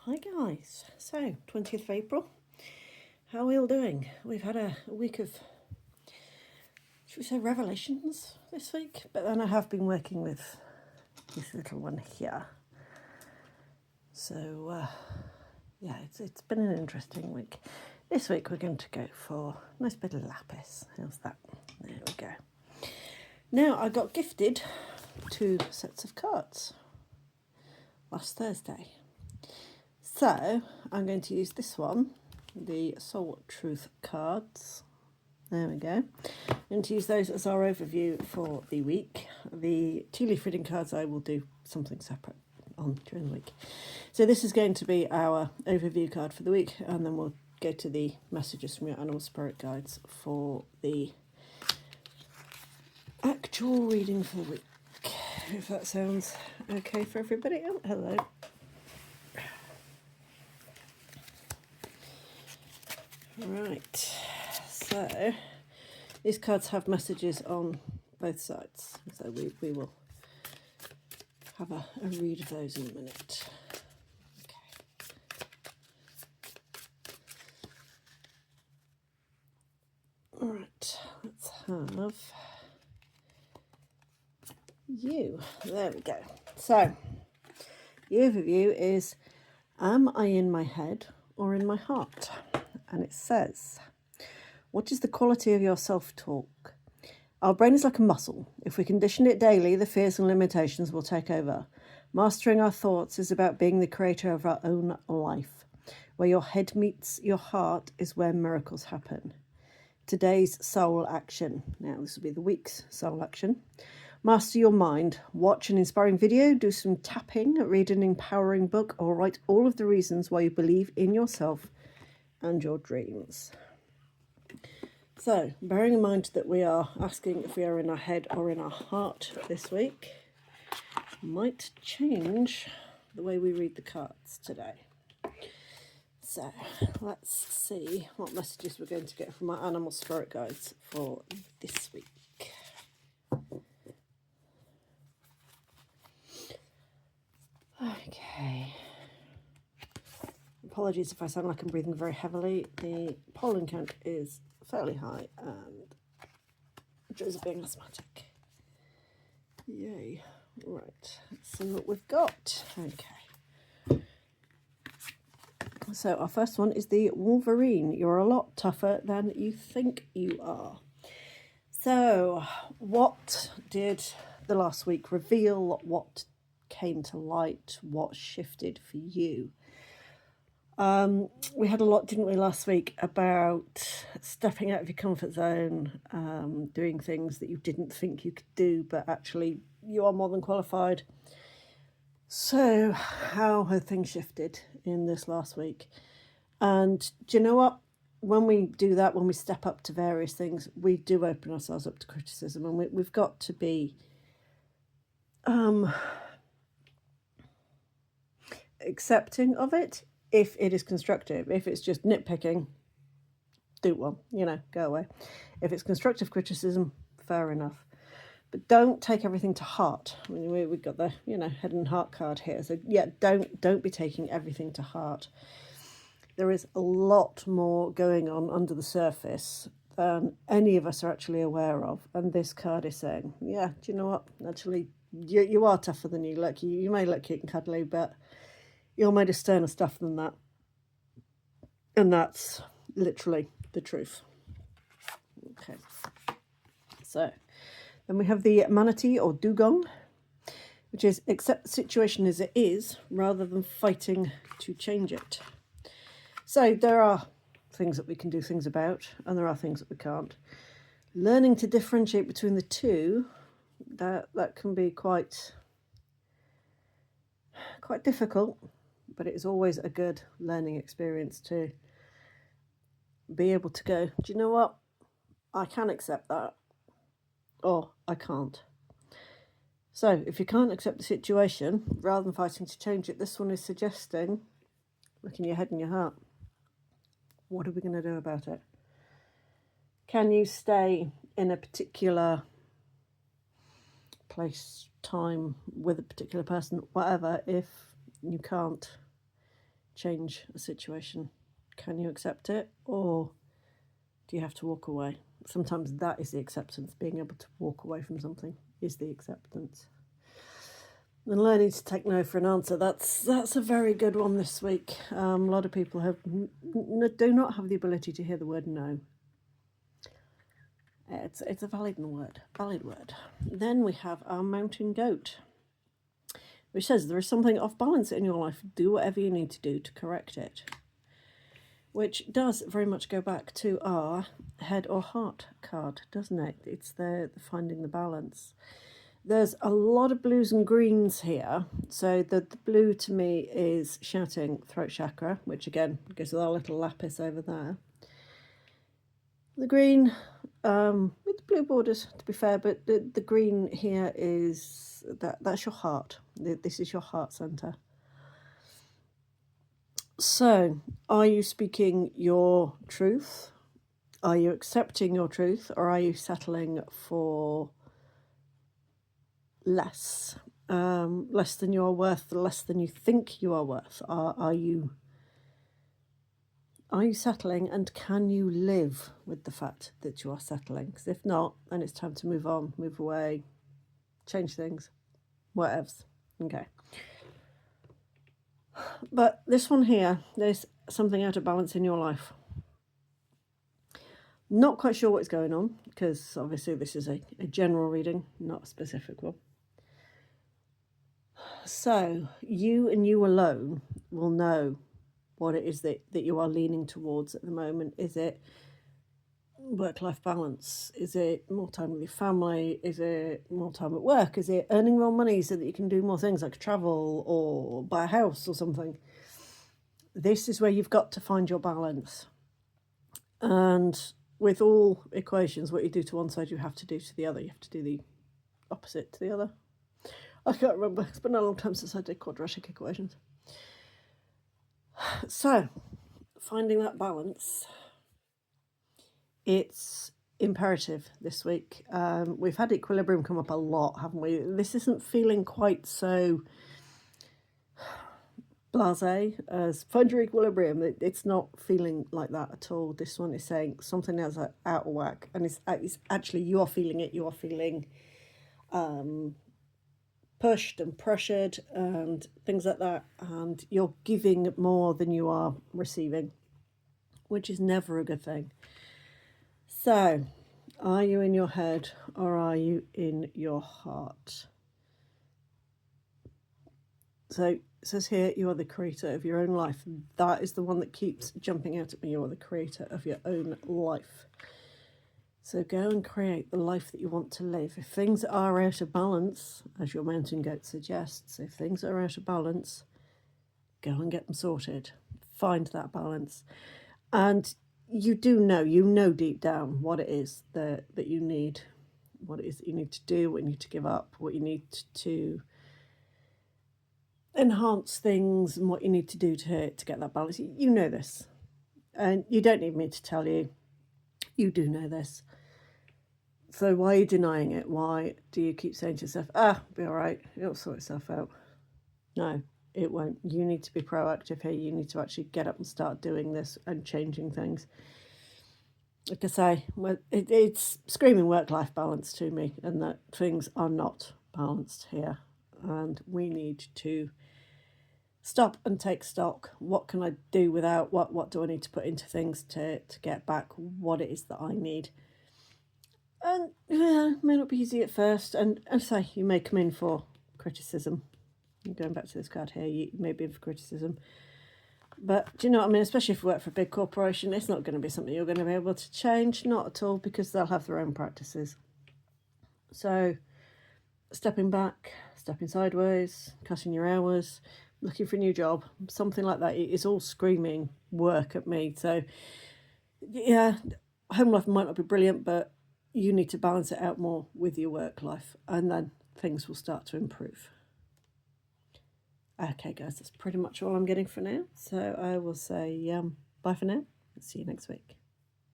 Hi guys, so 20th of April, how are we all doing? We've had a week of, should we say, revelations this week, but then I have been working with this little one here. So, yeah, it's been an interesting week. This week we're going to go for a nice bit of lapis. How's that? There we go. Now, I got gifted 2 sets of cards last Thursday. So, I'm going to use this one, the Soul Truth cards. There we go. I'm going to use those as our overview for the week. The 2-leaf reading cards I will do something separate on during the week. So this is going to be our overview card for the week, and then we'll go to the messages from your animal spirit guides for the actual reading for the week. If that sounds okay for everybody. Oh, hello. Right, so these cards have messages on both sides, so we will have a read of those in a minute. Okay. Alright, let's have you. There we go. So, the overview is, am I in my head or in my heart? And it says, what is the quality of your self-talk? Our brain is like a muscle. If we condition it daily, the fears and limitations will take over. Mastering our thoughts is about being the creator of our own life. Where your head meets your heart is where miracles happen. Today's soul action. Now, this will be the week's soul action. Master your mind. Watch an inspiring video, do some tapping, read an empowering book, or write all of the reasons why you believe in yourself and your dreams. So, bearing in mind that we are asking if we are in our head or in our heart this week, might change the way we read the cards today. So, let's see what messages we're going to get from our animal spirit guides for this week. Okay. Apologies if I sound like I'm breathing very heavily. The pollen count is fairly high and Joe's being asthmatic. Yay. Right, let's see what we've got. Okay. So our first one is the Wolverine. You're a lot tougher than you think you are. So what did the last week reveal? What came to light? What shifted for you? We had a lot, didn't we, last week about stepping out of your comfort zone, doing things that you didn't think you could do, but actually you are more than qualified. So how have things shifted in this last week? And do you know what? When we do that, when we step up to various things, we do open ourselves up to criticism, and we've got to be accepting of it. If it is constructive, if it's just nitpicking, do one, go away. If it's constructive criticism, fair enough. But don't take everything to heart. I mean, we've got the, head and heart card here. So yeah, don't be taking everything to heart. There is a lot more going on under the surface than any of us are actually aware of. And this card is saying, yeah, do you know what? Actually, you are tougher than you look. You may look cute and cuddly, but you're made of sterner stuff than that. And that's literally the truth. Okay. So, then we have the manatee or dugong, which is accept the situation as it is rather than fighting to change it. So, there are things that we can do things about, and there are things that we can't. Learning to differentiate between the two, that can be quite difficult. But it is always a good learning experience to be able to go, do you know what? I can accept that, or I can't. So if you can't accept the situation, rather than fighting to change it, this one is suggesting, look in your head and your heart. What are we going to do about it? Can you stay in a particular place, time, with a particular person, whatever, if you can't change a situation? Can you accept it, or do you have to walk away? Sometimes that is the acceptance. Being able to walk away from something is the acceptance. And learning to take no for an answer, that's a very good one this week. A lot of people do not have the ability to hear the word no. It's a valid word. Then we have our mountain goat, which says there is something off balance in your life. Do whatever you need to do to correct it. Which does very much go back to our head or heart card, doesn't it? It's the finding the balance. There's a lot of blues and greens here. So the blue to me is shouting throat chakra, which again goes with our little lapis over there. The green, with the blue borders to be fair, but the green here is, that's your heart. This is your heart centre. So, are you speaking your truth? Are you accepting your truth, or are you settling for less? Less than you are worth, less than you think you are worth? Are you settling, and can you live with the fact that you are settling? Because if not, then it's time to move on, move away, change things, whatevs. Okay. But this one here, there's something out of balance in your life. Not quite sure what's going on, because obviously this is a general reading, not a specific one. So you and you alone will know what it is that you are leaning towards at the moment. Is it work-life balance? Is it more time with your family? Is it more time at work? Is it earning more money so that you can do more things like travel or buy a house or something? This is where you've got to find your balance. And with all equations, what you do to one side, you have to do to the other. You have to do the opposite to the other. I can't remember. It's been a long time since I did quadratic equations. So, finding that balance, it's imperative this week. We've had equilibrium come up a lot, haven't we? This isn't feeling quite so blasé as find your equilibrium. It's not feeling like that at all. This one is saying something else out of whack, and it's actually, you are feeling it. You are feeling pushed and pressured and things like that, and you're giving more than you are receiving, which is never a good thing. So, are you in your head or are you in your heart? So it says here, you are the creator of your own life. That is the one that keeps jumping out at me. You are the creator of your own life. So go and create the life that you want to live. If things are out of balance, as your mountain goat suggests, if things are out of balance, go and get them sorted. Find that balance. And you know deep down what it is that you need, what it is that you need to do, what you need to give up, what you need to enhance things, and what you need to do to get that balance. You know this. And you don't need me to tell you. You do know this. So why are you denying it? Why do you keep saying to yourself, be all right, it'll sort itself out? No, it won't. You need to be proactive here. You need to actually get up and start doing this and changing things. Like I say, it's screaming work-life balance to me, and that things are not balanced here. And we need to stop and take stock. What can I do without? What do I need to put into things to get back what it is that I need? And it may not be easy at first. And say you may come in for criticism. Going back to this card here, you may be in for criticism. But do you know what I mean? Especially if you work for a big corporation, it's not going to be something you're going to be able to change. Not at all, because they'll have their own practices. So stepping back, stepping sideways, cutting your hours, looking for a new job, something like that. It's all screaming work at me. So yeah, home life might not be brilliant, but you need to balance it out more with your work life, and then things will start to improve. Okay, guys, that's pretty much all I'm getting for now. So I will say bye for now. See you next week.